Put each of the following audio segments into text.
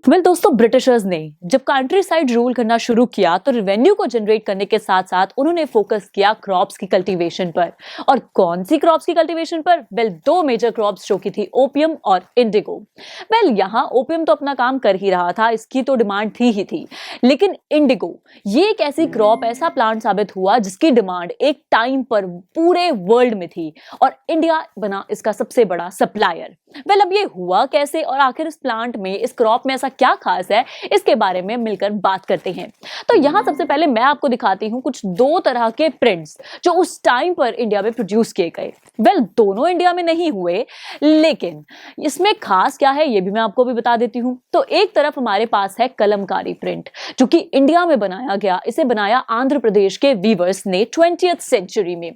दोस्तों, ब्रिटिशर्स ने जब कंट्री साइड रूल करना शुरू किया तो रेवेन्यू को जनरेट करने के साथ साथ उन्होंने फोकस किया क्रॉप्स की कल्टीवेशन पर। और कौन सी क्रॉप्स की कल्टीवेशन पर? दो मेजर क्रॉप्स जो की थी ओपियम और इंडिगो। यहाँ ओपियम तो अपना काम कर ही रहा था, इसकी तो डिमांड थी ही थी, लेकिन इंडिगो ये एक ऐसी क्रॉप, ऐसा प्लांट साबित हुआ जिसकी डिमांड एक टाइम पर पूरे वर्ल्ड में थी और इंडिया बना इसका सबसे बड़ा सप्लायर। अब ये हुआ कैसे और आखिर इस प्लांट में, इस क्रॉप में ऐसा क्या खास है, इसके बारे में मिलकर बात करते हैं। तो यहाँ सबसे पहले मैं आपको दिखाती हूँ कुछ दो तरह के प्रिंट्स जो उस टाइम पर इंडिया में प्रोड्यूस किए गए। दोनों इंडिया में नहीं हुए, लेकिन इसमें खास क्या है ये भी मैं आपको भी बता देती हूँ। तो एक तरफ हमारे पास है कलमकारी प्रिंट जो कि इंडिया में बनाया गया, इसे बनाया आंध्र प्रदेश के वीवर्स ने 20th सेंचुरी में।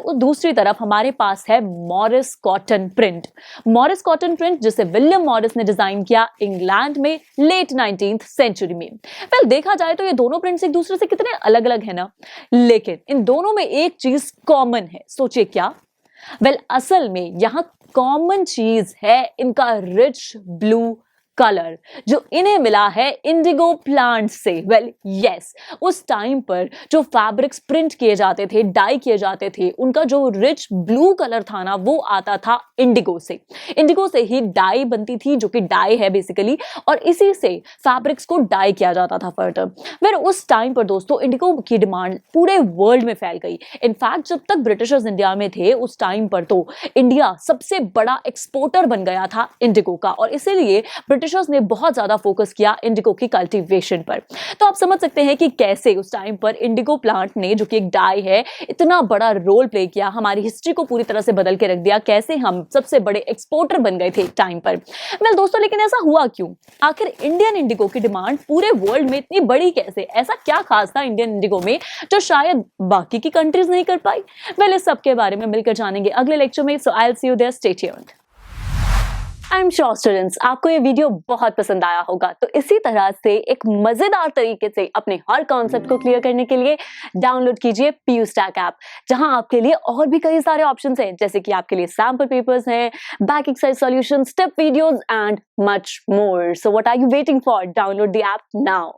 दूसरी तरफ हमारे पास है Morris cotton print. Morris cotton print जिसे विलियम मॉरिस ने डिजाइन किया इंग्लैंड में लेट 19th सेंचुरी में। देखा जाए तो ये दोनों प्रिंट्स एक दूसरे से कितने अलग अलग है ना, लेकिन इन दोनों में एक चीज कॉमन है। सोचिए क्या? असल में यहां कॉमन चीज है इनका रिच ब्लू कलर जो इन्हें मिला है इंडिगो प्लांट से। यस, उस टाइम पर जो फैब्रिक्स प्रिंट किए जाते थे, डाई किए जाते थे, उनका जो रिच ब्लू कलर था ना, वो आता था इंडिगो से। इंडिगो से ही डाई बनती थी, जो कि डाई है बेसिकली, और इसी से फैब्रिक्स को डाई किया जाता था फर्दर। उस टाइम पर दोस्तों इंडिगो की डिमांड पूरे वर्ल्ड में फैल गई। इनफैक्ट जब तक ब्रिटिशर्स इंडिया में थे उस टाइम पर तो इंडिया सबसे बड़ा एक्सपोर्टर बन गया था इंडिगो का, और इसीलिए ब्रिटिशर्स ने बहुत ज्यादा फोकस किया इंडिगो की कल्टीवेशन पर। तो आप समझ सकते हैं कि कैसे उस टाइम पर इंडिगो प्लांट ने, जो कि एक डाई है, इतना बड़ा रोल प्ले किया, हमारी हिस्ट्री को पूरी तरह से बदल के रख दिया, कैसे हम सबसे बड़े एक्सपोर्टर बन गए थे एक टाइम पर। दोस्तों, लेकिन ऐसा हुआ क्यों? आखिर इंडियन इंडिगो की डिमांड पूरे वर्ल्ड में इतनी बड़ी कैसे? ऐसा क्या खास था इंडियन इंडिगो में जो शायद बाकी की कंट्रीज नहीं कर पाई? इस सब के बारे में मिलकर जानेंगे अगले लेक्चर में। So I will see you there, stay tuned. I am sure students, आपको ये वीडियो बहुत पसंद आया होगा। तो इसी तरह से एक मजेदार तरीके से अपने हर कॉन्सेप्ट को क्लियर करने के लिए डाउनलोड कीजिए PU Stack ऐप, जहां आपके लिए और भी कई सारे ऑप्शंस हैं, जैसे कि आपके लिए सैंपल पेपर्स हैं, back exercise solution, step videos and much more. So what are you waiting for? Download the app now.